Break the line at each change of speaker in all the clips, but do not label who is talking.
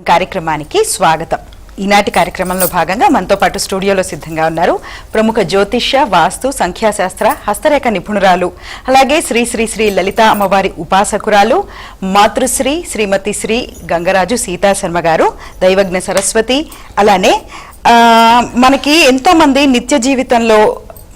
కార్యక్రమానికి స్వాగతం. ఈనాటి కార్యక్రమంలో భాగంగా మనతో పాటు స్టూడియోలో సిద్ధంగా ఉన్నారు ప్రముఖ జ్యోతిష్య, వాస్తు, సంఖ్యాశాస్త్ర, హస్తరేఖ నిపుణురాలు, అలాగే శ్రీ శ్రీ శ్రీ లలిత అమ్మవారి ఉపాసకురాలు, మాతృశ్రీ శ్రీమతి శ్రీ గంగరాజు సీతా శర్మ గారు, దైవజ్ఞ సరస్వతి. అలానే మనకి ఎంతో మంది నిత్య జీవితంలో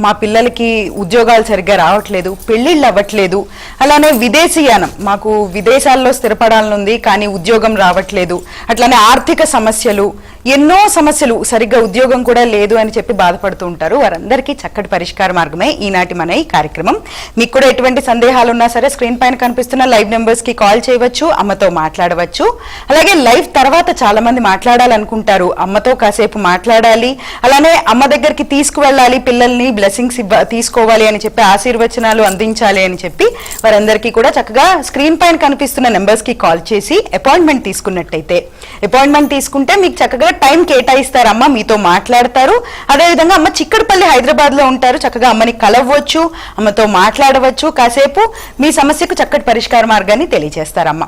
మా పిల్లలకి ఉద్యోగాలు సరిగ్గా రావట్లేదు, పెళ్ళిళ్ళు అవ్వట్లేదు, అలానే విదేశీయానం, మాకు విదేశాల్లో స్థిరపడాలనుంది కానీ ఉద్యోగం రావట్లేదు, అట్లానే ఆర్థిక సమస్యలు, ఎన్నో సమస్యలు, సరిగ్గా ఉద్యోగం కూడా లేదు అని చెప్పి బాధపడుతూ ఉంటారు. వారందరికీ చక్కటి పరిష్కార మార్గమే ఈనాటి మన ఈ కార్యక్రమం. మీకు కూడా ఎటువంటి సందేహాలు ఉన్నా సరే స్క్రీన్ పైన కనిపిస్తున్న లైవ్ నెంబర్స్ కి కాల్ చేయవచ్చు, అమ్మతో మాట్లాడవచ్చు. అలాగే లైవ్ తర్వాత చాలా మంది మాట్లాడాలనుకుంటారు, అమ్మతో కాసేపు మాట్లాడాలి, అలానే అమ్మ దగ్గరికి తీసుకువెళ్ళాలి, పిల్లల్ని బ్లెస్సింగ్స్ తీసుకోవాలి అని చెప్పి, ఆశీర్వచనాలు అందించాలి అని చెప్పి వారందరికీ కూడా చక్కగా స్క్రీన్ పైన కనిపిస్తున్న నెంబర్స్ కి కాల్ చేసి అపాయింట్మెంట్ తీసుకున్నట్టయితే, అపాయింట్మెంట్ తీసుకుంటే మీకు చక్కగా టైం కేటాయిస్తారు, అమ్మ మీతో మాట్లాడతారు. అదేవిధంగా అమ్మ చిక్కడపల్లి హైదరాబాద్ లో ఉంటారు, చక్కగా అమ్మని కలవచ్చు, అమ్మతో మాట్లాడవచ్చు, కాసేపు మీ సమస్యకు చక్కటి పరిష్కార మార్గాన్ని తెలియజేస్తారమ్మ.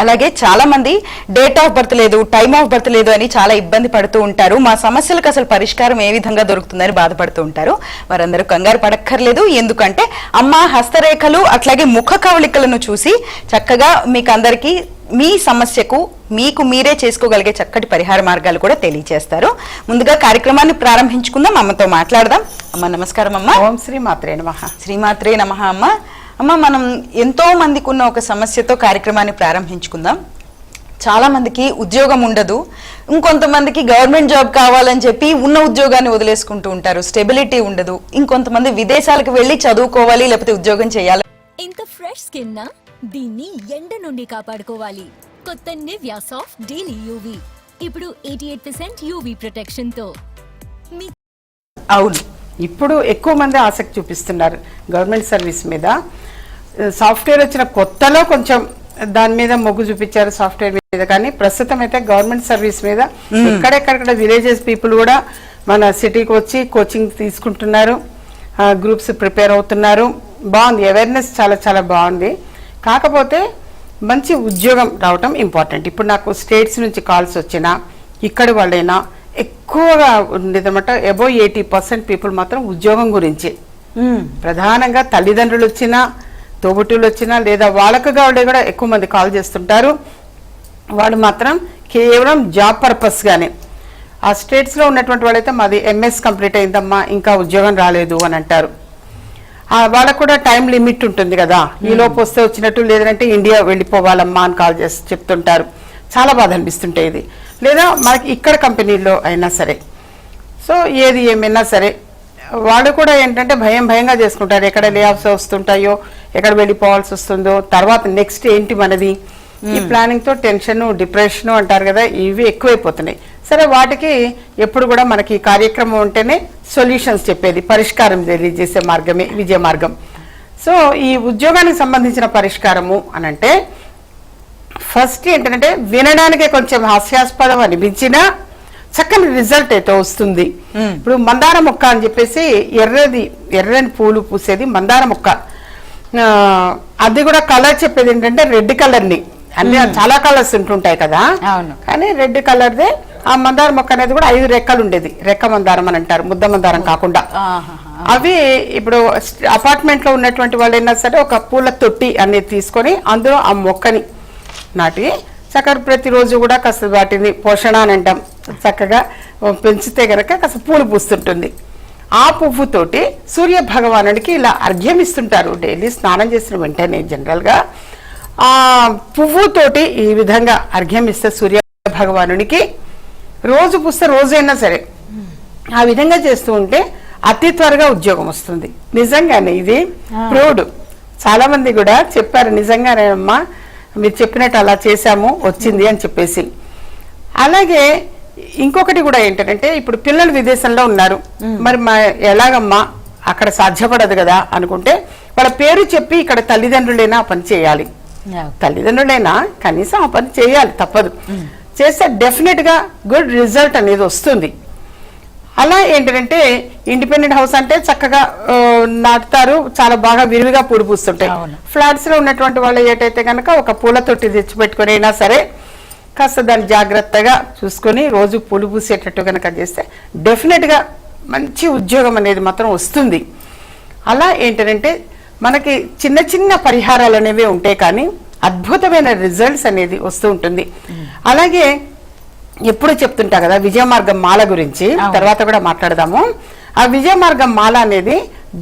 అలాగే చాలా మంది డేట్ ఆఫ్ బర్త్ లేదు, టైమ్ ఆఫ్ బర్త్ లేదు అని చాలా ఇబ్బంది పడుతూ ఉంటారు. మా సమస్యలకు అసలు పరిష్కారం ఏ విధంగా దొరుకుతుందని బాధపడుతూ ఉంటారు. వారందరూ కంగారు పడక్కర్లేదు, ఎందుకంటే అమ్మ హస్తరేఖలు అట్లాగే ముఖ కవళికలను చూసి చక్కగా మీకు అందరికీ మీ సమస్యకు మీకు మీరే చేసుకోగలిగే చక్కటి పరిహార మార్గాలు కూడా తెలియజేస్తారు. ముందుగా కార్యక్రమాన్ని ప్రారంభించుకుందాం, అమ్మతో మాట్లాడదాం. అమ్మ నమస్కారం. అమ్మ
ఓం శ్రీ మాత్రే నమః.
శ్రీమాత్రే నమః. అమ్మ మనం ఎంతో మందికి ఉన్న ఒక సమస్యతో కార్యక్రమాన్ని ప్రారంభించుకుందాం. చాలా మందికి ఉద్యోగం ఉండదు, ఇంకొంతమందికి గవర్నమెంట్ జాబ్ కావాలని చెప్పి ఉన్న ఉద్యోగాన్ని వదిలేసుకుంటూ ఉంటారు, స్టెబిలిటీ ఉండదు. ఇంకొంతమంది విదేశాలకు వెళ్ళి చదువుకోవాలి లేకపోతే ఉద్యోగం చేయాలి.
ఇంత ఫ్రెష్ స్కిన్ నా దీన్ని ఎండ నుండి కాపాడుకోవాలి. కొత్త నివ్యా సాఫ్ట్ డైలీ యూవీ ఇప్పుడు 88% యూవీ ప్రొటెక్షన్ తో.
అవును,
ఇప్పుడు ఎక్కువ మంది ఆసక్తి చూపిస్తున్నారు గవర్నమెంట్ సర్వీస్ మీద. సాఫ్ట్వేర్ వచ్చిన కొత్తలో కొంచెం దాని మీద మొగ్గు చూపించారు, సాఫ్ట్వేర్ మీద. కానీ ప్రస్తుతం అయితే గవర్నమెంట్ సర్వీస్ మీద ఎక్కడెక్కడ విలేజెస్ పీపుల్ కూడా మన సిటీకి వచ్చి కోచింగ్ తీసుకుంటున్నారు, గ్రూప్స్ ప్రిపేర్ అవుతున్నారు. బాగుంది, అవేర్నెస్ చాలా చాలా బాగుంది. కాకపోతే మంచి ఉద్యోగం రావటం ఇంపార్టెంట్. ఇప్పుడు నాకు స్టేట్స్ నుంచి కాల్స్ వచ్చినా, ఇక్కడ వాళ్ళైనా ఎక్కువగా ఉండేదన్నమాట. అబౌవ్ 80% పీపుల్ మాత్రం ఉద్యోగం గురించి, ప్రధానంగా తల్లిదండ్రులు వచ్చినా, తోబుట్టులు వచ్చినా, లేదా వాళ్ళకుగా ఉండే కూడా ఎక్కువ మంది కాల్ చేస్తుంటారు. వాళ్ళు మాత్రం కేవలం జాబ్ పర్పస్ గానే, ఆ స్టేట్స్లో ఉన్నటువంటి వాళ్ళైతే మాది ఎంఎస్ కంప్లీట్ అయిందమ్మా, ఇంకా ఉద్యోగం రాలేదు అని అంటారు. వాళ్ళకు కూడా టైం లిమిట్ ఉంటుంది కదా, ఈ లోపు వస్తే వచ్చినట్టు, లేదంటే ఇండియా వెళ్ళిపోవాలమ్మా అని కాల్ చేసి చెప్తుంటారు. చాలా బాధ అనిపిస్తుంటాయి ఇది. లేదా మనకి ఇక్కడ కంపెనీల్లో అయినా సరే, సో ఏది ఏమైనా సరే వాళ్ళు కూడా ఏంటంటే భయంగా చేసుకుంటారు. ఎక్కడ లే ఆఫ్స్ వస్తుంటాయో, ఎక్కడ వెళ్ళిపోవాల్సి వస్తుందో, తర్వాత నెక్స్ట్ ఏంటి మనది, ఈ ప్లానింగ్ తో టెన్షన్, డిప్రెషన్ అంటారు కదా, ఇవి ఎక్కువైపోతున్నాయి. సరే, వాటికి ఎప్పుడు కూడా మనకి కార్యక్రమం ఉంటేనే సొల్యూషన్స్ చెప్పేది, పరిష్కారం తెలియజేసే మార్గమే విజయ మార్గం. సో ఈ ఉద్యోగానికి సంబంధించిన పరిష్కారము అని అంటే, ఫస్ట్ ఏంటంటే వినడానికి కొంచెం హాస్యాస్పదం అనిపించినా చక్కని రిజల్ట్ అయితే వస్తుంది. ఇప్పుడు మందార మొక్క అని చెప్పేసి ఎర్రని పూలు పూసేది మందార మొక్క. అది కూడా కలర్ చెప్పేది ఏంటంటే రెడ్ కలర్ని, అన్ని చాలా కలర్స్ ఉంటుంటాయి కదా, కానీ రెడ్ కలర్దే ఆ మందార మొక్క అనేది కూడా 5 రెక్కలు ఉండేది. రెక్క మందారం అని అంటారు, ముద్ద మందారం కాకుండా. అవి ఇప్పుడు అపార్ట్మెంట్ లో ఉన్నటువంటి వాళ్ళైనా సరే ఒక పూల తొట్టి అనేది తీసుకొని అందులో ఆ మొక్కని నాటి చక్కగా ప్రతిరోజు కూడా కాస్త వాటిని పోషణ అని అంటాం, చక్కగా పెంచితే గనక కాస్త పూలు పూస్తుంటుంది. ఆ పువ్వుతోటి సూర్య భగవానుడికి ఇలా అర్ఘ్యం ఇస్తుంటారు. డైలీ స్నానం చేసిన వెంటనే జనరల్ గా ఆ పువ్వుతోటి ఈ విధంగా అర్ఘ్యం ఇస్తే సూర్య భగవానుడికి రోజు పూస్తే రోజైనా సరే ఆ విధంగా చేస్తూ ఉంటే అతి త్వరగా ఉద్యోగం వస్తుంది. నిజంగానే ఇది ప్రూవ్డ్. చాలా మంది కూడా చెప్పారు, నిజంగానే అమ్మా మీరు చెప్పినట్టు అలా చేశాము, వచ్చింది అని చెప్పేసి. అలాగే ఇంకొకటి కూడా ఏంటంటే, ఇప్పుడు పిల్లలు విదేశంలో ఉన్నారు, మరి ఎలాగమ్మా అక్కడ సాధ్యపడదు కదా అనుకుంటే, వాళ్ళ పేరు చెప్పి ఇక్కడ తల్లిదండ్రులైనా ఆ పని చేయాలి. తల్లిదండ్రులైనా కనీసం ఆ పని చేయాలి, తప్పదు. చేస్తే డెఫినెట్ గా గుడ్ రిజల్ట్ అనేది వస్తుంది. అలా ఏంటంటే ఇండిపెండెంట్ హౌస్ అంటే చక్కగా నాటుతారు, చాలా బాగా విరివిగా పూలు పూస్తుంటాయి. ఫ్లాట్స్ లో ఉన్నటువంటి వాళ్ళు ఏటైతే కనుక ఒక పూల తొట్టి తెచ్చిపెట్టుకుని అయినా సరే కాస్త దాన్ని జాగ్రత్తగా చూసుకొని రోజు పూలు పూసేటట్టు కనుక చేస్తే డెఫినెట్గా మంచి ఉద్యోగం అనేది మాత్రం వస్తుంది. అలా ఏంటంటే మనకి చిన్న చిన్న పరిహారాలు అనేవి ఉంటాయి, కానీ అద్భుతమైన రిజల్ట్స్ అనేది వస్తూ ఉంటుంది. అలాగే ఎప్పుడు చెప్తుంటా కదా విజయమార్గం మాల గురించి, తర్వాత కూడా మాట్లాడదాము. ఆ విజయమార్గం మాల అనేది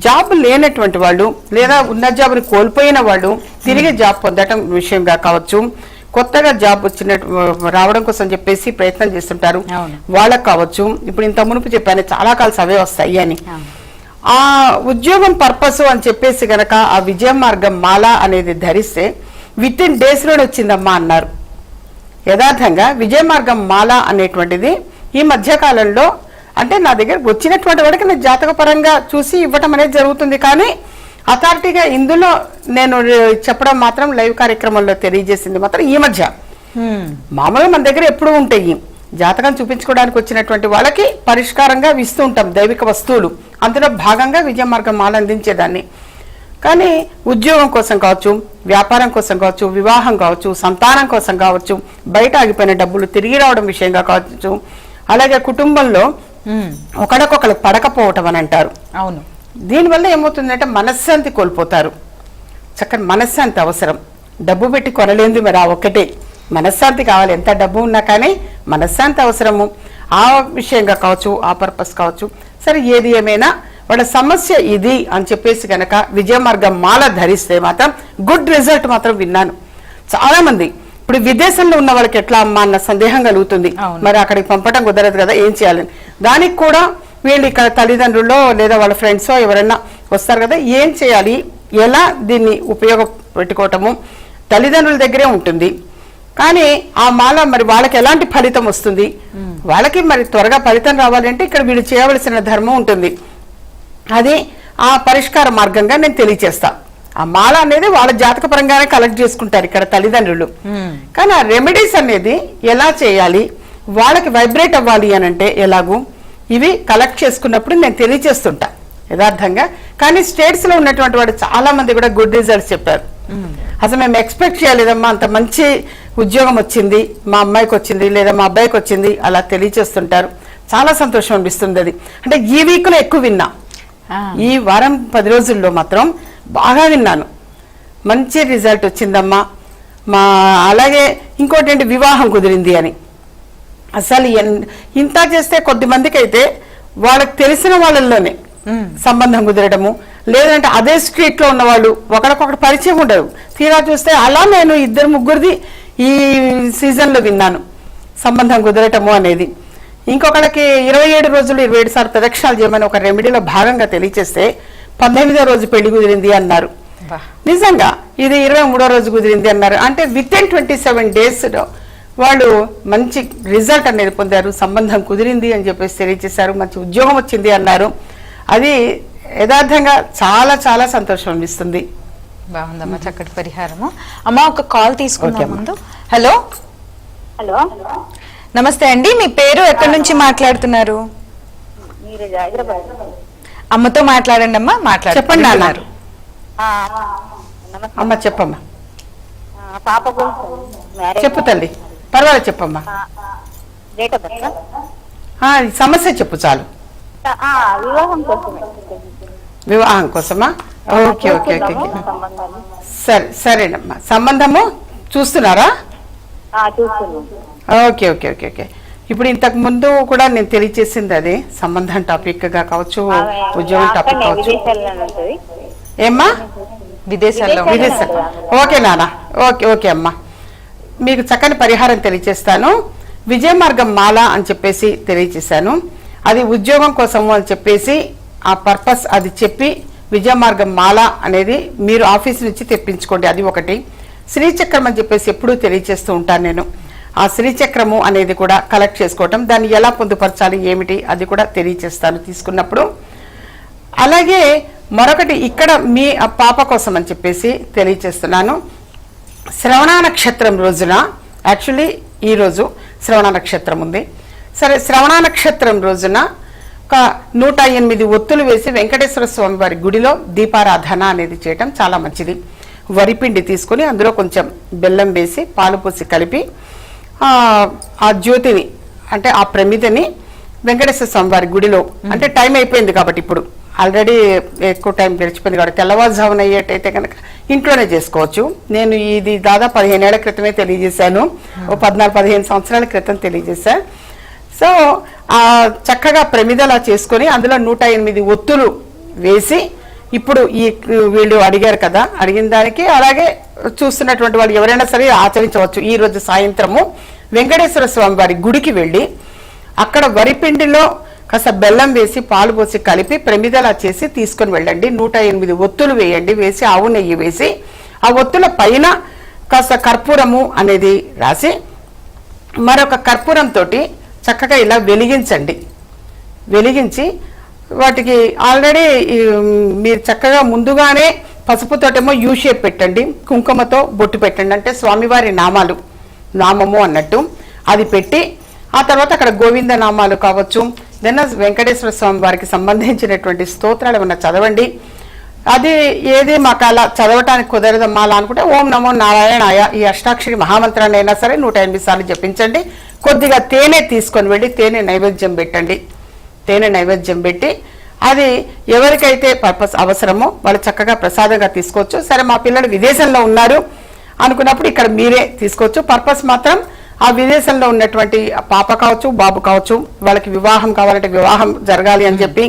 జాబ్ లేనటువంటి వాళ్ళు లేదా ఉన్న జాబ్ని కోల్పోయిన వాళ్ళు తిరిగి జాబ్ పొందడం విషయంగా కావచ్చు, కొత్తగా జాబ్ రావడం కోసం చెప్పేసి ప్రయత్నం చేస్తుంటారు వాళ్ళకు కావచ్చు. ఇప్పుడు ఇంత మునుపు చెప్పాను చాలా కాల్స్ అవే వస్తాయి అని. ఆ ఉద్యోగం పర్పస్ అని చెప్పేసి గనక ఆ విజయ మార్గం మాల అనేది ధరిస్తే విత్ ఇన్ డేస్ లోనే వచ్చిందమ్మా అన్నారు. యథార్థంగా విజయ మార్గం మాల అనేటువంటిది ఈ మధ్య కాలంలో అంటే నా దగ్గర వచ్చినటువంటి వాడికి నేను జాతక పరంగా చూసి ఇవ్వటం అనేది జరుగుతుంది, కానీ అథారిటీగా ఇందులో నేను చెప్పడం మాత్రం లైవ్ కార్యక్రమంలో తెలియజేసింది మాత్రం ఈ మధ్య. మామూలుగా మన దగ్గర ఎప్పుడు ఉంటాయి, జాతకం చూపించుకోవడానికి వచ్చినటువంటి వాళ్ళకి పరిష్కారంగా ఇస్తూ ఉంటాం దైవిక వస్తువులు, అందులో భాగంగా విజయ మార్గం మాల అందించేదాన్ని. కానీ ఉద్యోగం కోసం కావచ్చు, వ్యాపారం కోసం కావచ్చు, వివాహం కావచ్చు, సంతానం కోసం కావచ్చు, బయట ఆగిపోయిన డబ్బులు తిరిగి రావడం విషయంగా కావచ్చు, అలాగే కుటుంబంలో ఒకరికొకరు పడకపోవటం అని అంటారు.
అవును,
దీనివల్ల ఏమవుతుందంటే మనశ్శాంతి కోల్పోతారు. చక్కని మనశ్శాంతి అవసరం, డబ్బు పెట్టి కొనలేంది మరి ఆ ఒక్కటే మనశ్శాంతి కావాలి. ఎంత డబ్బు ఉన్నా కానీ మనశ్శాంతి అవసరము. ఆ విషయంగా కావచ్చు, ఆ పర్పస్ కావచ్చు. సరే ఏది ఏమైనా వాళ్ళ సమస్య ఇది అని చెప్పేసి కనుక విజయ మార్గం మాల ధరిస్తే మాత్రం గుడ్ రిజల్ట్ మాత్రం విన్నాను. చాలా మంది ఇప్పుడు విదేశంలో ఉన్న వాళ్ళకి ఎట్లా అమ్మా అన్న సందేహం కలుగుతుంది, మరి అక్కడికి పంపడం కుదరదు కదా, ఏం చేయాలని. దానికి కూడా వీళ్ళు ఇక్కడ తల్లిదండ్రుల్లో లేదా వాళ్ళ ఫ్రెండ్స్ ఎవరైనా వస్తారు కదా, ఏం చేయాలి, ఎలా దీన్ని ఉపయోగపెట్టుకోవటము తల్లిదండ్రుల దగ్గరే ఉంటుంది. కానీ ఆ మాల మరి వాళ్ళకి ఎలాంటి ఫలితం వస్తుంది, వాళ్ళకి మరి త్వరగా ఫలితం రావాలంటే ఇక్కడ వీళ్ళు చేయవలసిన ధర్మం ఉంటుంది. అది ఆ పరిష్కార మార్గంగా నేను తెలియచేస్తా. ఆ మాల అనేది వాళ్ళ జాతక పరంగానే కలెక్ట్ చేసుకుంటారు ఇక్కడ తల్లిదండ్రులు. కానీ ఆ రెమెడీస్ అనేది ఎలా చేయాలి, వాళ్ళకి వైబ్రేట్ అవ్వాలి అని అంటే ఎలాగూ ఇవి కలెక్ట్ చేసుకున్నప్పుడు నేను తెలియచేస్తుంటా యథార్థంగా. కానీ స్టేట్స్ లో ఉన్నటువంటి వాడు చాలా మంది కూడా గుడ్ రిజల్ట్స్ చెప్పారు. అసలు మేము ఎక్స్పెక్ట్ చేయలేదమ్మా, అంత మంచి ఉద్యోగం వచ్చింది, మా అమ్మాయికి వచ్చింది లేదా మా అబ్బాయికి వచ్చింది, అలా తెలియచేస్తుంటారు. చాలా సంతోషం అనిపిస్తుంది. అది అంటే ఈ వీక్ లో ఎక్కువ విన్నా, ఈ వారం 10 రోజుల్లో మాత్రం బాగా విన్నాను. మంచి రిజల్ట్ వచ్చిందమ్మా మా. అలాగే ఇంకోటి ఏంటి, వివాహం కుదిరింది అని. అసలు ఇంత చేస్తే కొద్ది మందికి అయితే వాళ్ళకి తెలిసిన వాళ్ళల్లోనే సంబంధం కుదరడము, లేదంటే అదే స్ట్రీట్ లో ఉన్నవాళ్ళు ఒకరికొకటి పరిచయం ఉండరు, తీరా చూస్తే అలా నేను 2-3 ఈ సీజన్ లో విన్నాను సంబంధం కుదరటము అనేది. ఇంకొకళ్ళకి 27 రోజులు 27 సార్లు ప్రదక్షిణాలు చేయమని ఒక రెమెడీలో భాగంగా తెలియచేస్తే 19వ రోజు పెళ్లి కుదిరింది అన్నారు. నిజంగా ఇది 23వ రోజు కుదిరింది అన్నారు. అంటే విత్ ఇన్ 27 days వాళ్ళు మంచి రిజల్ట్ అనేది పొందారు, సంబంధం కుదిరింది అని చెప్పేసి తెలియచేశారు, మంచి ఉద్యోగం వచ్చింది అన్నారు. అది యథార్థంగా చాలా చాలా సంతోషం అనిపిస్తుంది.
బాగుందమ్మా, చక్కటి పరిహారము. అమ్మా ఒక కాల్ తీసుకుందాం ముందు. హలో
హలో,
నమస్తే అండి, మీ పేరు, ఎక్కడి నుంచి మాట్లాడుతున్నారు? అమ్మతో మాట్లాడండి అమ్మా.
చెప్పండి అన్నారు. అమ్మ చెప్పమ్మా.
పాప
చెప్పు తల్లి, పర్వాలేదు చెప్పమ్మా. సమస్య చెప్పు చాలు. వివాహం కోసమా? ఓకే ఓకే ఓకే సరే సరేనమ్మా. సంబంధము చూస్తున్నారా? ఓకే ఓకే ఓకే ఓకే ఇప్పుడు ఇంతకు ముందు కూడా నేను తెలియచేసింది అదే, సంబంధం టాపిక్ గా కావచ్చు, ఉద్యోగం టాపిక్ కావచ్చు. ఏమ్మా? విదేశాల్లో. ఓకే నాన్న, ఓకే ఓకే అమ్మా, మీకు చక్కని పరిహారం తెలియచేస్తాను. విజయ మార్గం మాల అని చెప్పేసి తెలియచేశాను. అది ఉద్యోగం కోసము అని చెప్పేసి ఆ పర్పస్ అది చెప్పి విజయ మార్గం మాల అనేది మీరు ఆఫీస్ నుంచి తెప్పించుకోండి. అది ఒకటి. శ్రీచక్రం అని చెప్పేసి ఎప్పుడూ తెలియచేస్తూ ఉంటాను నేను. ఆ శ్రీచక్రము అనేది కూడా కలెక్ట్ చేసుకోవటం, దాన్ని ఎలా పొందుపరచాలి ఏమిటి అది కూడా తెలియచేస్తాను తీసుకున్నప్పుడు. అలాగే మరొకటి ఇక్కడ మీ పాప కోసం అని చెప్పేసి తెలియచేస్తున్నాను. శ్రవణ నక్షత్రం రోజున, యాక్చువల్లీ ఈరోజు శ్రవణ నక్షత్రం ఉంది. సరే, శ్రవణ నక్షత్రం రోజున ఒక 108 ఒత్తులు వేసి వెంకటేశ్వర స్వామి వారి గుడిలో దీపారాధన అనేది చేయటం చాలా మంచిది. వరిపిండి తీసుకుని అందులో కొంచెం బెల్లం వేసి పాలు పోసి కలిపి ఆ జ్యోతిని అంటే ఆ ప్రమిదని వెంకటేశ్వర స్వామి వారి గుడిలో, అంటే టైం అయిపోయింది కాబట్టి ఇప్పుడు ఆల్రెడీ ఎక్కువ టైం గడిచిపోయింది కాబట్టి తెల్లవారుజామున అయ్యేటైతే కనుక ఇంట్లోనే చేసుకోవచ్చు. నేను ఇది దాదాపు 15 ఏళ్ల క్రితమే తెలియజేశాను, ఓ 14-15 సంవత్సరాల క్రితం తెలియజేశా. సో చక్కగా ప్రమిదలా చేసుకొని అందులో 108 ఒత్తులు వేసి, ఇప్పుడు ఈ వీళ్ళు అడిగారు కదా, అడిగిన దానికి అలాగే చూస్తున్నటువంటి వాళ్ళు ఎవరైనా సరే ఆచరించవచ్చు. ఈ రోజు సాయంత్రము వెంకటేశ్వర స్వామి వారి గుడికి వెళ్ళి అక్కడ వరిపిండిలో కాస్త బెల్లం వేసి పాలు పోసి కలిపి ప్రమిదలా చేసి తీసుకొని వెళ్ళండి. 108 ఒత్తులు వేయండి, వేసి ఆవు నెయ్యి వేసి ఆ ఒత్తుల పైన కాస్త కర్పూరము అనేది రాసి మరొక కర్పూరంతో చక్కగా ఇలా వెలిగించండి. వెలిగించి వాటికి ఆల్రెడీ మీరు చక్కగా ముందుగానే పసుపుతోటేమో యూ షేప్ పెట్టండి, కుంకుమతో బొట్టు పెట్టండి, అంటే స్వామివారి నామము అన్నట్టు అది పెట్టి, ఆ తర్వాత అక్కడ గోవింద నామాలు కావచ్చు, దెన్ వెంకటేశ్వర స్వామి వారికి సంబంధించినటువంటి స్తోత్రాలు ఏమన్నా చదవండి. అది ఏది మాకు అలా చదవటానికి కుదరదమ్మా అలా అనుకుంటే ఓం నమో నారాయణాయ ఈ అష్టాక్షరి మహామంత్రాన్ని అయినా సరే 108 సార్లు జపించండి. కొద్దిగా తేనె తీసుకొని వెళ్ళి తేనె నైవేద్యం పెట్టండి. తేనె నైవేద్యం పెట్టి అది ఎవరికైతే పర్పస్ అవసరమో వాళ్ళు చక్కగా ప్రసాదంగా తీసుకోవచ్చు. సరే మా పిల్లలు విదేశంలో ఉన్నారు అనుకున్నప్పుడు ఇక్కడ మీరే తీసుకోవచ్చు. పర్పస్ మాత్రం ఆ విదేశంలో ఉన్నటువంటి పాప కావచ్చు, బాబు కావచ్చు, వాళ్ళకి వివాహం కావాలంటే వివాహం జరగాలి అని చెప్పి,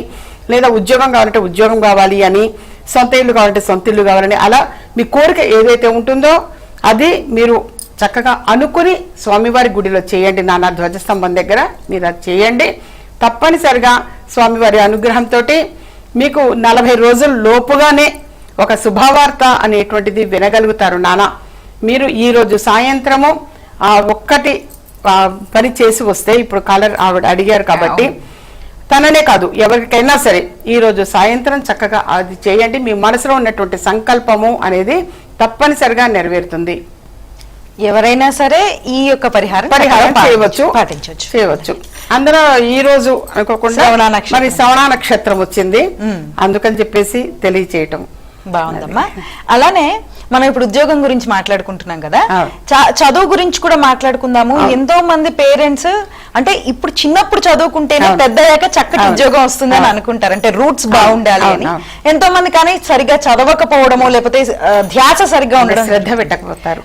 లేదా ఉద్యోగం కావాలంటే ఉద్యోగం కావాలి అని, సొంత ఇల్లు కావాలంటే సొంత ఇల్లు కావాలని, అలా మీ కోరిక ఏదైతే ఉంటుందో అది మీరు చక్కగా అనుకుని స్వామివారి గుడిలో చేయండి. నానా ధ్వజస్తంభం దగ్గర మీరు అది చేయండి. తప్పనిసరిగా స్వామివారి అనుగ్రహంతో మీకు 40 రోజుల లోపుగానే ఒక శుభవార్త అనేటువంటిది వినగలుగుతారు. నానా మీరు ఈ రోజు సాయంత్రము ఒక్కటి పని చేసి వస్తే, ఇప్పుడు కాలర్ ఆవిడ అడిగారు కాబట్టి తననే కాదు ఎవరికైనా సరే ఈ రోజు సాయంత్రం చక్కగా అది చేయండి. మీ మనసులో ఉన్నటువంటి సంకల్పము అనేది తప్పనిసరిగా నెరవేరుతుంది.
ఎవరైనా సరే ఈ యొక్క పరిహారం
చేయవచ్చు. అందులో ఈ రోజు అనుకోకుండా మరి శ్రవణ నక్షత్రం వచ్చింది, అందుకని చెప్పేసి తెలియచేయటం
బాగుందమ్మా. అలానే మనం ఇప్పుడు ఉద్యోగం గురించి మాట్లాడుకుంటున్నాం కదా, చదువు గురించి కూడా మాట్లాడుకుందాము. ఎంతో మంది పేరెంట్స్ అంటే ఇప్పుడు చిన్నప్పుడు చదువుకుంటేనే పెద్దయ్యాక చక్కటి ఉద్యోగం వస్తుందని అనుకుంటారు, అంటే రూట్స్ బాగుండాలి అని. ఎంతో మంది కానీ సరిగా చదవకపోవడమో లేకపోతే ధ్యాస సరిగ్గా ఉండడం,
శ్రద్ధ పెట్టకపోతారు.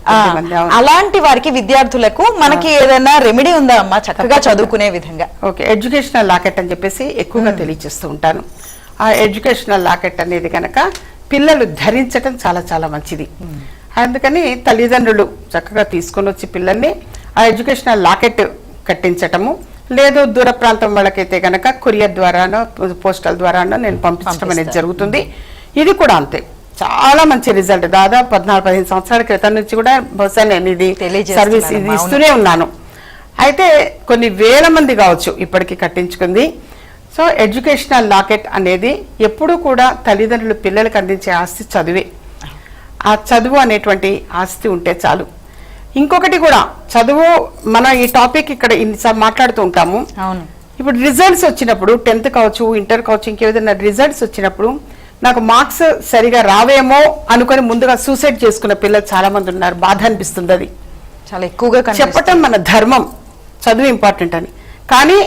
అలాంటి వారికి విద్యార్థులకు మనకి ఏదైనా రెమెడీ ఉందా అమ్మా చక్కగా చదువుకునే విధంగా?
ఓకే, ఎడ్యుకేషనల్ లాకెట్ అని చెప్పేసి ఎక్కువగా తెలియజేస్తూ ఉంటాను. ఆ ఎడ్యుకేషనల్ లాకెట్ అనేది కనుక పిల్లలు ధరించడం చాలా చాలా మంచిది. అందుకని తల్లిదండ్రులు చక్కగా తీసుకొని వచ్చి పిల్లల్ని ఆ ఎడ్యుకేషనల్ లాకెట్ కట్టించటము, లేదు దూర ప్రాంతం వాళ్ళకైతే కనుక కొరియర్ ద్వారానో పోస్టల్ ద్వారానో నేను పంపించడం అనేది జరుగుతుంది. ఇది కూడా అంతే, చాలా మంచి రిజల్ట్. దాదాపు 14-15 సంవత్సరాల క్రితం నుంచి కూడా బహుశా నేను ఇది సర్వీస్ ఇది ఇస్తూనే ఉన్నాను. అయితే కొన్ని వేల మంది కావచ్చు ఇప్పటికీ కట్టించుకుంది. సో ఎడ్యుకేషనల్ లాకెట్ అనేది ఎప్పుడు కూడా తల్లిదండ్రులు పిల్లలకు అందించే ఆస్తి చదువే. ఆ చదువు అనేటువంటి ఆస్తి ఉంటే చాలు. ఇంకొకటి కూడా చదువు, మన ఈ టాపిక్ ఇక్కడ ఇన్నిసార్లు మాట్లాడుతూ ఉంటాము.
అవును,
ఇప్పుడు రిజల్ట్స్ వచ్చినప్పుడు 10th కావచ్చు, ఇంటర్ కావచ్చు, ఇంకేదైనా రిజల్ట్స్ వచ్చినప్పుడు నాకు మార్క్స్ సరిగా రావేమో అనుకొని ముందుగా సూసైడ్ చేసుకున్న పిల్లలు చాలా మంది ఉన్నారు. బాధ అనిపిస్తుంది. అది
చాలా ఎక్కువగా
చెప్పటం మన ధర్మం, చదువు ఇంపార్టెంట్ అని. కానీ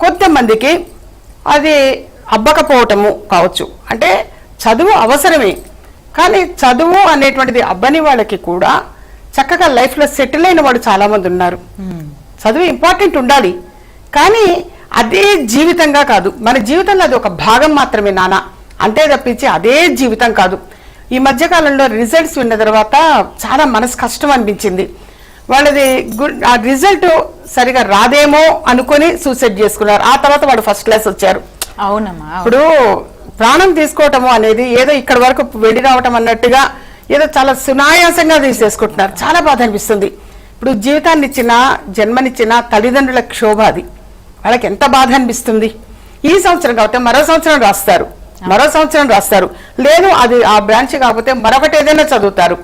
కొంతమందికి అది అబ్బకపోవటము కావచ్చు. అంటే చదువు అవసరమే, కానీ చదువు అనేటువంటిది అబ్బని వాళ్ళకి కూడా చక్కగా లైఫ్లో సెటిల్ అయిన వాళ్ళు చాలా మంది ఉన్నారు. చదువు ఇంపార్టెంట్ ఉండాలి, కానీ అదే జీవితంగా కాదు. మన జీవితంలో అది ఒక భాగం మాత్రమే నాన్న, అంతే తప్పించి అదే జీవితం కాదు. ఈ మధ్యకాలంలో రిజల్ట్స్ విన్న తర్వాత చాలా మనసు కష్టం అనిపించింది. వాళ్ళది ఆ రిజల్ట్ సరిగా రాదేమో అనుకుని సూసైడ్ చేసుకున్నారు. ఆ తర్వాత వాడు ఫస్ట్ క్లాస్ వచ్చారు.
అవునమ్మా,
ఇప్పుడు ప్రాణం తీసుకోవటము అనేది ఏదో ఇక్కడ వరకు వెళ్ళి రావటం అన్నట్టుగా ఏదో చాలా సునాయాసంగా తీసేసుకుంటున్నారు. చాలా బాధ అనిపిస్తుంది. ఇప్పుడు జీవితాన్ని ఇచ్చిన జన్మనిచ్చిన తల్లిదండ్రుల క్షోభ అది. వాళ్ళకి ఎంత బాధ అనిపిస్తుంది. ఈ సంవత్సరం కాకపోతే మరో సంవత్సరం రాస్తారు, లేదు అది ఆ బ్రాంచ్ కాకపోతే మరొకటి ఏదైనా చదువుతారు.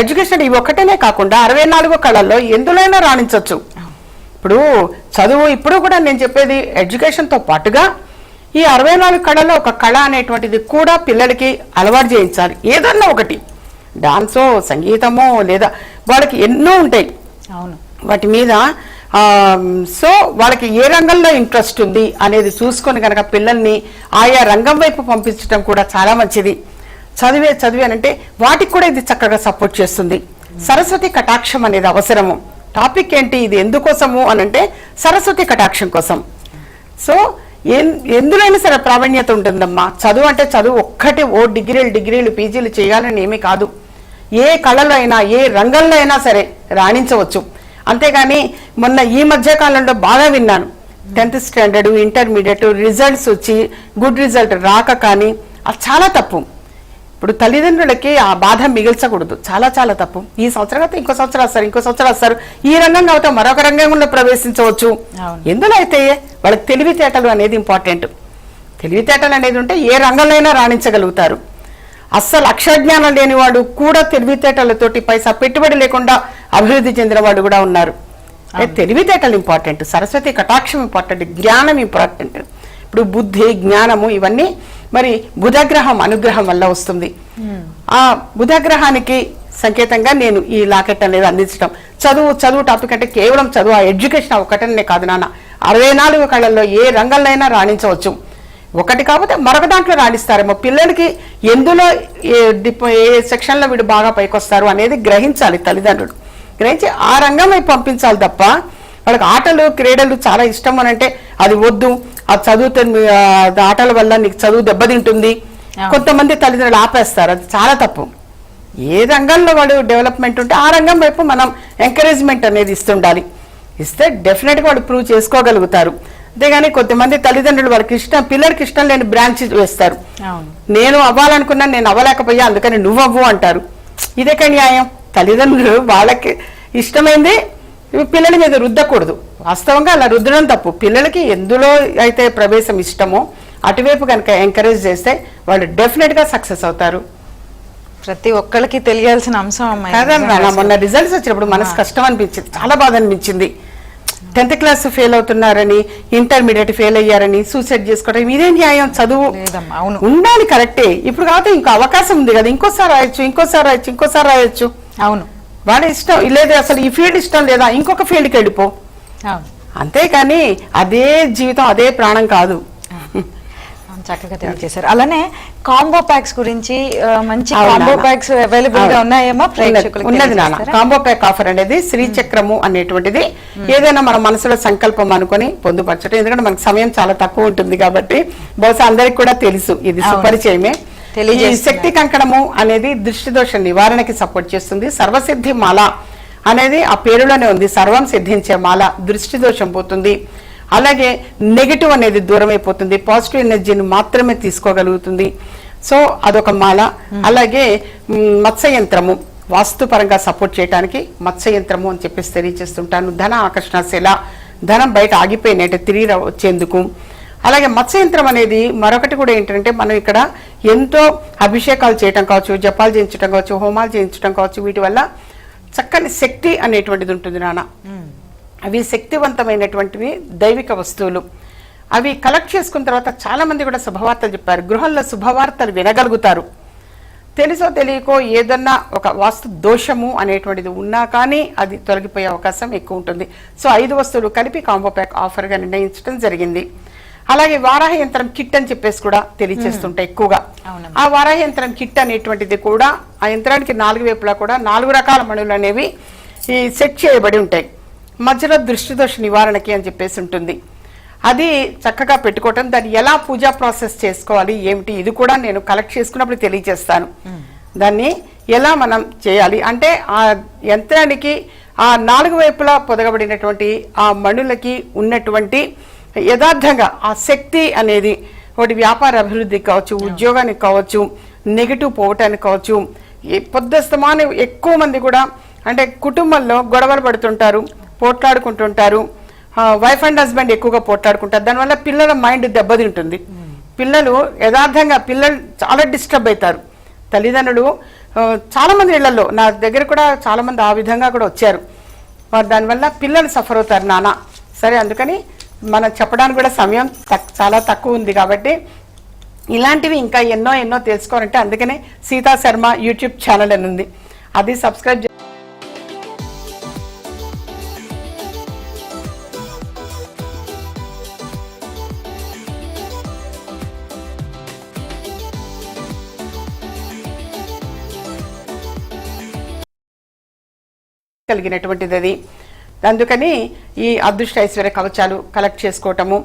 ఎడ్యుకేషన్ ఇవి ఒక్కటేనే కాకుండా 64 కళల్లో ఎందులోనైనా రాణించవచ్చు. ఇప్పుడు చదువు ఇప్పుడు కూడా నేను చెప్పేది ఎడ్యుకేషన్తో పాటుగా ఈ 64 కళల్లో ఒక కళ అనేటువంటిది కూడా పిల్లలకి అలవాటు చేయించాలి. ఏదన్నా ఒకటి, డాన్సో, సంగీతమో, లేదా వాళ్ళకి ఎన్నో ఉంటాయి.
అవును,
వాటి మీద సో వాళ్ళకి ఏ రంగంలో ఇంట్రెస్ట్ ఉంది అనేది చూసుకొని కనుక పిల్లల్ని ఆయా రంగం వైపు పంపించడం కూడా చాలా మంచిది. చదివే అంటే వాటికి కూడా ఇది చక్కగా సపోర్ట్ చేస్తుంది. సరస్వతి కటాక్షం అనేది అవసరము. టాపిక్ ఏంటి, ఇది ఎందుకోసము అనంటే సరస్వతి కటాక్షం కోసం. సో ఎందులోనైనా సరే ప్రావీణ్యత ఉంటుందమ్మా. చదువు అంటే చదువు ఒక్కటి డిగ్రీలు పీజీలు చేయాలని ఏమీ కాదు. ఏ కళలో అయినా ఏ రంగంలో అయినా సరే రాణించవచ్చు. అంతేగాని మొన్న ఈ మధ్య కాలంలో బాగా విన్నాను, 10th స్టాండర్డ్ ఇంటర్మీడియట్ రిజల్ట్స్ వచ్చి గుడ్ రిజల్ట్ రాక, కానీ అది చాలా తప్పు. ఇప్పుడు తల్లిదండ్రులకి ఆ బాధ మిగిల్చకూడదు, చాలా చాలా తప్పు. ఈ సంవత్సరం అయితే ఇంకో సంవత్సరం వస్తారు, ఈ రంగం కాబట్టి మరొక రంగంలో ప్రవేశించవచ్చు. ఎందులో అయితే వాళ్ళకి తెలివితేటలు అనేది ఇంపార్టెంట్. తెలివితేటలు అనేది ఉంటే ఏ రంగంలో అయినా రాణించగలుగుతారు. అస్సలు అక్షరజ్ఞానం లేని వాడు కూడా తెలివితేటలతోటి పైసా పెట్టుబడి లేకుండా అభివృద్ధి చెందిన వాడు కూడా ఉన్నారు. తెలివితేటలు ఇంపార్టెంట్, సరస్వతి కటాక్షం ఇంపార్టెంట్, జ్ఞానం ఇంపార్టెంట్. ఇప్పుడు బుద్ధి జ్ఞానము ఇవన్నీ మరి బుధగ్రహం అనుగ్రహం వల్ల వస్తుంది. ఆ బుధగ్రహానికి సంకేతంగా నేను ఈ లాకెట్ అనేది అందించడం. చదువు టాపిక్ అంటే కేవలం చదువు, ఆ ఎడ్యుకేషన్ ఒకటనే కాదు నాన్న, 64 కళల్లో ఏ రంగంలో అయినా రాణించవచ్చు. ఒకటి కాకపోతే మరొక దాంట్లో రాణిస్తారేమో. పిల్లలకి ఎందులో ఏ సెక్షన్లో వీడు బాగా పైకొస్తారు అనేది గ్రహించాలి తల్లిదండ్రులు. గ్రహించి ఆ రంగం వైపు పంపించాలి తప్ప వాళ్ళకి ఆటలు క్రీడలు చాలా ఇష్టం అని అంటే అది వద్దు, ఆ చదువుతో ఆటల వల్ల నీకు చదువు దెబ్బతింటుంది, కొంతమంది తల్లిదండ్రులు ఆపేస్తారు. అది చాలా తప్పు. ఏ రంగంలో వాడు డెవలప్మెంట్ ఉంటే ఆ రంగం వైపు మనం ఎంకరేజ్మెంట్ అనేది ఇస్తుండాలి. ఇస్తే డెఫినెట్గా వాడు ప్రూవ్ చేసుకోగలుగుతారు. అంతేగాని కొంతమంది తల్లిదండ్రులు వాళ్ళకి పిల్లలకి ఇష్టం లేని బ్రాంచ్ వేస్తారు. నేను అవ్వాలనుకున్నాను, నేను అవ్వలేకపోయా, అందుకని నువ్వు అవ్వు అంటారు. ఇదేక న్యాయం? తల్లిదండ్రులు వాళ్ళకి ఇష్టమైంది పిల్లల మీద రుద్దకూడదు. వాస్తవంగా అలా రుద్దడం తప్పు. పిల్లలకి ఎందులో అయితే ప్రవేశం ఇష్టమో అటువైపు కనుక ఎంకరేజ్ చేస్తే వాళ్ళు డెఫినెట్ గా సక్సెస్ అవుతారు.
ప్రతి ఒక్కరికి తెలియాల్సిన అంశం అమ్మాయి.
మొన్న రిజల్ట్స్ వచ్చినప్పుడు మనసు కష్టం అనిపించింది, చాలా బాధ అనిపించింది. 10th క్లాస్ ఫెయిల్ అవుతున్నారని, ఇంటర్మీడియట్ ఫెయిల్ అయ్యారని సూసైడ్ చేసుకోవడం ఇదే న్యాయం? చదువు ఉండాలి కరెక్టే. ఇప్పుడు కాకపోతే ఇంకో అవకాశం ఉంది కదా, ఇంకోసారి రాయొచ్చు. అవును, వాళ్ళ ఇష్టం లేదు, అసలు ఈ ఫీల్డ్ ఇష్టం లేదా, ఇంకొక ఫీల్డ్కి వెళ్ళిపో. అంతేకాని అదే జీవితం అదే ప్రాణం కాదు.
చక్కగా తెలియజేశారు. అలానే కాంబో ప్యాక్స్ గురించి, మంచి కాంబో ప్యాక్స్ అవైలబుల్ గా ఉన్నాయేమో ప్రేక్షకులకు?
ఉన్నది నాన్న. కాంబో ప్యాక్ ఆఫర్ అనేది శ్రీచక్రము అనేటువంటిది ఏదైనా మన మనసులో సంకల్పం అనుకుని పొందుపరచడం. ఎందుకంటే మనకు సమయం చాలా తక్కువ ఉంటుంది కాబట్టి బహుశా అందరికి కూడా తెలుసు, ఇది సుపరిచయమే. ఈ శక్తి కంకణము అనేది దృష్టి దోష నివారణకి సపోర్ట్ చేస్తుంది. సర్వసిద్ధి మాల అనేది ఆ పేరులోనే ఉంది, సర్వం సిద్ధించే మాల. దృష్టి దోషం పోతుంది, అలాగే నెగిటివ్ అనేది దూరం అయిపోతుంది, పాజిటివ్ ఎనర్జీని మాత్రమే తీసుకోగలుగుతుంది. సో అదొక మాల. అలాగే మత్స్యయంత్రము వాస్తుపరంగా సపోర్ట్ చేయడానికి మత్స్యయంత్రము అని చెప్పేసి తెలియజేస్తుంటాను. ధన ఆకర్షణ శిల, ధనం బయట ఆగిపోయినట్టు తిరిగి వచ్చేందుకు. అలాగే మత్స్యయంత్రం అనేది మరొకటి కూడా ఏంటంటే, మనం ఇక్కడ ఎంతో అభిషేకాలు చేయటం కావచ్చు, జపాలు చేయించడం కావచ్చు, హోమాలు చేయించడం కావచ్చు, వీటి వల్ల చక్కని శక్తి అనేటువంటిది ఉంటుంది నాన్న. అవి శక్తివంతమైనటువంటివి దైవిక వస్తువులు. అవి కలెక్ట్ చేసుకున్న తర్వాత చాలా మంది కూడా శుభవార్తలు చెప్పారు. గృహంలో శుభవార్తలు వినగలుగుతారు. తెలుసో తెలియకో ఏదన్నా ఒక వాస్తు దోషము అనేటువంటిది ఉన్నా కానీ అది తొలగిపోయే అవకాశం ఎక్కువ ఉంటుంది. సో 5 వస్తువులు కలిపి కాంబో ప్యాక్ ఆఫర్గా నిర్ణయించడం జరిగింది. అలాగే వారాహ యంత్రం కిట్ అని చెప్పేసి కూడా తెలియచేస్తుంటాయి ఎక్కువగా. ఆ వారాహ యంత్రం కిట్ అనేటువంటిది కూడా ఆ యంత్రానికి 4 వైపులా కూడా 4 రకాల మణులు అనేవి ఈ సెట్ చేయబడి ఉంటాయి. మధ్యలో దృష్టి దోష నివారణకి అని చెప్పేసి ఉంటుంది. అది చక్కగా పెట్టుకోవటం, దాన్ని ఎలా పూజా ప్రాసెస్ చేసుకోవాలి ఏమిటి ఇది కూడా నేను కలెక్ట్ చేసుకున్నప్పుడు తెలియజేస్తాను. దాన్ని ఎలా మనం చేయాలి అంటే, ఆ యంత్రానికి ఆ 4 వైపులా పొదగబడినటువంటి ఆ మణులకి ఉన్నటువంటి యథార్థంగా ఆ శక్తి అనేది ఒకటి వ్యాపార అభివృద్ధికి కావచ్చు, ఉద్యోగానికి కావచ్చు, నెగిటివ్ పోవటానికి కావచ్చు. పొద్దుస్తమానం ఎక్కువ మంది కూడా అంటే కుటుంబంలో గొడవలు పడుతుంటారు, పోట్లాడుకుంటుంటారు. వైఫ్ అండ్ హస్బెండ్ ఎక్కువగా పోట్లాడుకుంటారు. దానివల్ల పిల్లల మైండ్ దెబ్బతింటుంది. పిల్లలు యథార్థంగా చాలా డిస్టర్బ్ అవుతారు. తల్లిదండ్రులు చాలా మంది ఇళ్లలో, నా దగ్గర కూడా చాలా మంది ఆ విధంగా కూడా వచ్చారు. దానివల్ల పిల్లలు సఫర్ అవుతారు నాన్న. సరే, అందుకని మనం చెప్పడానికి కూడా సమయం చాలా తక్కువ ఉంది కాబట్టి ఇలాంటివి ఇంకా ఎన్నో తెలుసుకోవాలంటే అందుకనే సీతా శర్మ యూట్యూబ్ ఛానల్ అని ఉంది, అది సబ్స్క్రైబ్ కలిగినటువంటిది అది. అందుకని ఈ అదృష్ట ఐశ్వర్య కవచాలు కలెక్ట్ చేసుకోవటము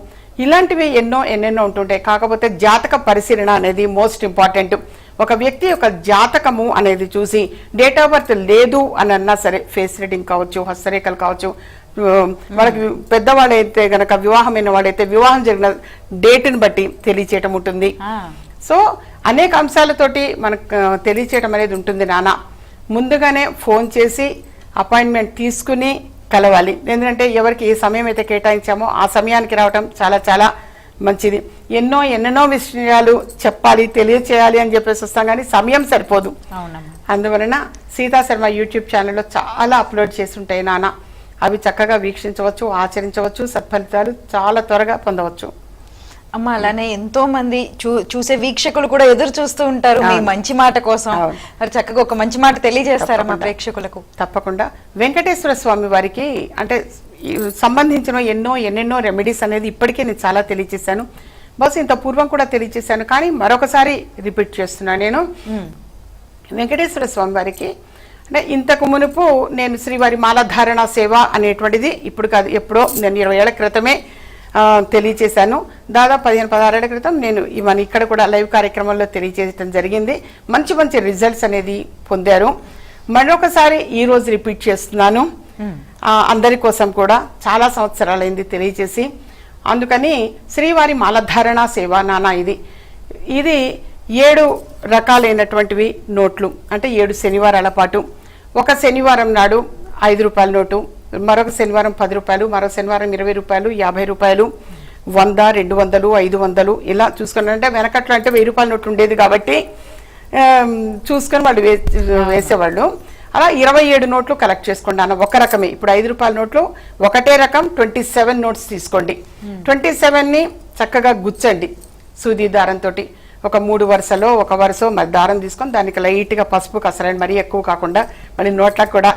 ఇలాంటివి ఎన్నెన్నో ఉంటుంటాయి. కాకపోతే జాతక పరిశీలన అనేది మోస్ట్ ఇంపార్టెంట్. ఒక వ్యక్తి యొక్క జాతకము అనేది చూసి డేట్ ఆఫ్ బర్త్ లేదు అని అన్నా సరే, ఫేస్ రీడింగ్ కావచ్చు, హస్తరేఖలు కావచ్చు, వాళ్ళకి పెద్దవాళ్ళైతే గనక వివాహమైన వాళ్ళైతే వివాహం జరిగిన డేట్ని బట్టి తెలియచేయటం ఉంటుంది. సో అనేక అంశాలతోటి మనకు తెలియచేయటం అనేది ఉంటుంది నాన్న. ముందుగానే ఫోన్ చేసి అపాయింట్మెంట్ తీసుకుని కలవాలి. ఎందుకంటే ఎవరికి ఏ సమయం అయితే కేటాయించామో ఆ సమయానికి రావటం చాలా చాలా మంచిది. ఎన్నెన్నో విషయాలు చెప్పాలి, తెలియచేయాలి అని చెప్పేసి వస్తాం, కానీ సమయం సరిపోదు. అందువలన సీతా శర్మ యూట్యూబ్ ఛానల్లో చాలా అప్లోడ్ చేసి ఉంటాయి నాన్న. అవి చక్కగా వీక్షించవచ్చు, ఆచరించవచ్చు, సత్ఫలితాలు చాలా త్వరగా పొందవచ్చు.
అమ్మ, అలానే ఎంతో మంది చూసే వీక్షకులు కూడా ఎదురు చూస్తూ ఉంటారు మీ మంచి మాట కోసం. మరి చక్కగా ఒక మంచి మాట తెలియజేస్తారమ్మా ప్రేక్షకులకు.
తప్పకుండా. వెంకటేశ్వర స్వామి వారికి అంటే సంబంధించిన ఎన్నెన్నో రెమెడీస్ అనేది ఇప్పటికే నేను చాలా తెలియజేశాను. బస్ ఇంత పూర్వం కూడా తెలియజేశాను, కానీ మరొకసారి రిపీట్ చేస్తున్నా నేను. వెంకటేశ్వర స్వామి వారికి అంటే ఇంతకు మునుపు నేను శ్రీవారి మాలధారణ సేవ అనేటువంటిది ఇప్పుడు కాదు, ఎప్పుడో నేను 20 ఏళ్ల క్రితమే తెలియచేశాను. దాదాపు 15-16 ఏళ్ల క్రితం నేను ఇవన్నీ ఇక్కడ కూడా లైవ్ కార్యక్రమంలో తెలియజేయడం జరిగింది. మంచి రిజల్ట్స్ అనేది పొందారు. మరొకసారి ఈ రోజు రిపీట్ చేస్తున్నాను అందరి కోసం కూడా. చాలా సంవత్సరాలైంది తెలియజేసి. అందుకని శ్రీవారి మాలధారణ సేవ నాన్న ఇది 7 రకాలైనటువంటివి నోట్లు, అంటే 7 శనివారాల పాటు. ఒక శనివారం నాడు 5 రూపాయల నోటు, మరొక శనివారం 10 రూపాయలు, మరో శనివారం 20 రూపాయలు, 50 రూపాయలు, 100, 200, 500 ఇలా చూసుకుని, అంటే వెనకట్లో అంటే 1000 రూపాయల నోటు ఉండేది కాబట్టి చూసుకొని వాళ్ళు వేసేవాళ్ళు. అలా 27 నోట్లు కలెక్ట్ చేసుకోండి అన్న. ఒక రకమే. ఇప్పుడు 5 రూపాయల నోట్లు ఒకటే రకం 27 నోట్స్ తీసుకోండి. 27ని చక్కగా గుచ్చండి సూది దారంతో. ఒక 3 వరుసలో ఒక వరుస మరి దారం తీసుకొని దానికి లైట్గా పసుపు కసరండి, మరీ ఎక్కువ కాకుండా, మరి నోట్లకు కూడా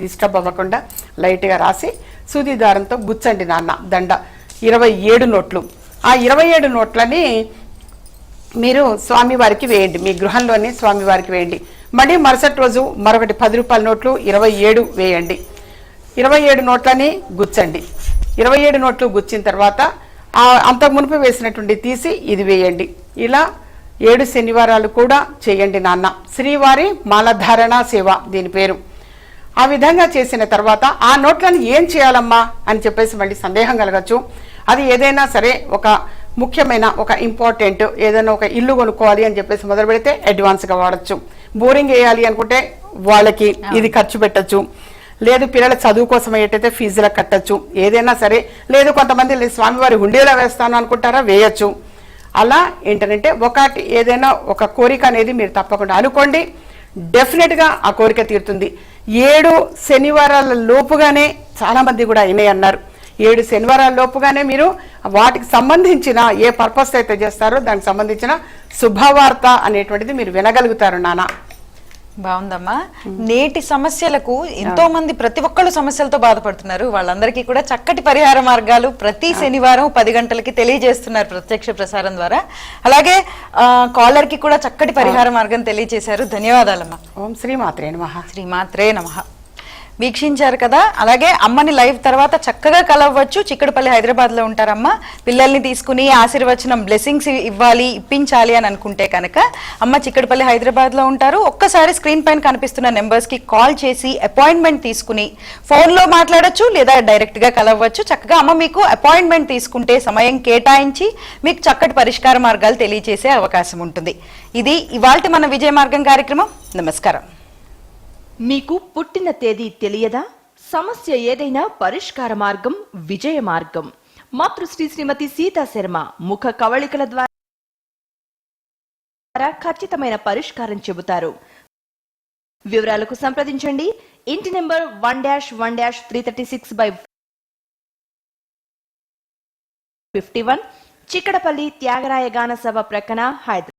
డిస్టర్బ్ అవ్వకుండా లైట్గా రాసి సూది దారంతో గుచ్చండి నాన్న దండ. 27 నోట్లు. ఆ 27 నోట్లని మీరు స్వామివారికి వేయండి, మీ గృహంలోనే స్వామివారికి వేయండి. మళ్ళీ మరుసటి రోజు మరొకటి 10 రూపాయల నోట్లు 27 వేయండి. 27 నోట్లని గుచ్చండి. 27 నోట్లు గుచ్చిన తర్వాత అంతకు మునుపు వేసినటువంటి తీసి ఇది వేయండి. ఇలా 7 శనివారాలు కూడా చేయండి నాన్న. శ్రీవారి మాలధారణ సేవ దీని పేరు. ఆ విధంగా చేసిన తర్వాత ఆ నోట్లను ఏం చేయాలమ్మా అని చెప్పేసి మళ్ళీ సందేహం కలగచ్చు. అది ఏదైనా సరే, ఒక ముఖ్యమైన ఒక ఇంపార్టెంట్ ఏదైనా ఒక ఇల్లు కొనుక్కోవాలి అని చెప్పేసి మొదలు పెడితే అడ్వాన్స్గా వాడచ్చు. బోరింగ్ వేయాలి అనుకుంటే వాళ్ళకి ఇది ఖర్చు పెట్టచ్చు. లేదు పిల్లల చదువు కోసం ఏంటైతే ఫీజులకు కట్టచ్చు. ఏదైనా సరే. లేదు కొంతమంది స్వామివారి హుండీలో వేస్తాను అనుకుంటారా, వేయచ్చు. అలా ఏంటంటే ఒకటి ఏదైనా ఒక కోరిక అనేది మీరు తప్పకుండా అనుకోండి, డెఫినెట్గా ఆ కోరిక తీరుతుంది. 7 శనివారాల లోపుగానే చాలా మంది కూడా అయినాయి అన్నారు. 7 శనివారాల లోపుగానే మీరు వాటికి సంబంధించిన ఏ పర్పస్ అయితే చేస్తారో దానికి సంబంధించిన శుభవార్త అనేటువంటిది మీరు వినగలుగుతారు నాన్న.
బాగుందమ్మా. నేటి సమస్యలకు ఎంతో మంది ప్రతి ఒక్కళ్ళు సమస్యలతో బాధపడుతున్నారు. వాళ్ళందరికీ కూడా చక్కటి పరిహార మార్గాలు ప్రతి శనివారం 10 గంటలకి తెలియజేస్తున్నారు ప్రత్యక్ష ప్రసారం ద్వారా. అలాగే కాలర్ కి కూడా చక్కటి పరిహార మార్గం తెలియజేశారు. ధన్యవాదాలమ్మా.
ఓం శ్రీమాత్రే నమః.
శ్రీమాత్రే నమః. వీక్షించారు కదా. అలాగే అమ్మని లైవ్ తర్వాత చక్కగా కలవచ్చు. చిక్కడపల్లి హైదరాబాద్ లో ఉంటారమ్మ. పిల్లల్ని తీసుకుని ఆశీర్వచనం బ్లెస్సింగ్స్ ఇవ్వాలి, ఇప్పించాలి అని అనుకుంటే కనుక అమ్మ చిక్కడపల్లి హైదరాబాద్ లో ఉంటారు. ఒక్కసారి స్క్రీన్ పైన కనిపిస్తున్న నెంబర్స్ కి కాల్ చేసి అపాయింట్మెంట్ తీసుకుని ఫోన్ లో మాట్లాడొచ్చు, లేదా డైరెక్ట్ గా కలవచ్చు. చక్కగా అమ్మ మీకు అపాయింట్మెంట్ తీసుకుంటే సమయం కేటాయించి మీకు చక్కటి పరిష్కార మార్గాలు తెలియజేసే అవకాశం ఉంటుంది. ఇది ఇవాల్టి మన విజయ మార్గం కార్యక్రమం. నమస్కారం.
మీకు పుట్టిన తేదీ తెలియదా? సమస్య ఏదైనా పరిష్కార మార్గం విజయ మార్గం. మాతృశ్రీ శ్రీమతి సీతా శర్మ ముఖ కవళికల ద్వారా ఖచ్చితమైన పరిష్కారం చెబుతారు. వివరాలకు సంప్రదించండి. ఇంటి నెంబర్ 1-1-336/51, చిక్కడపల్లి త్యాగరాయ గాన సభ ప్రక్కన, హైదరాబాద్.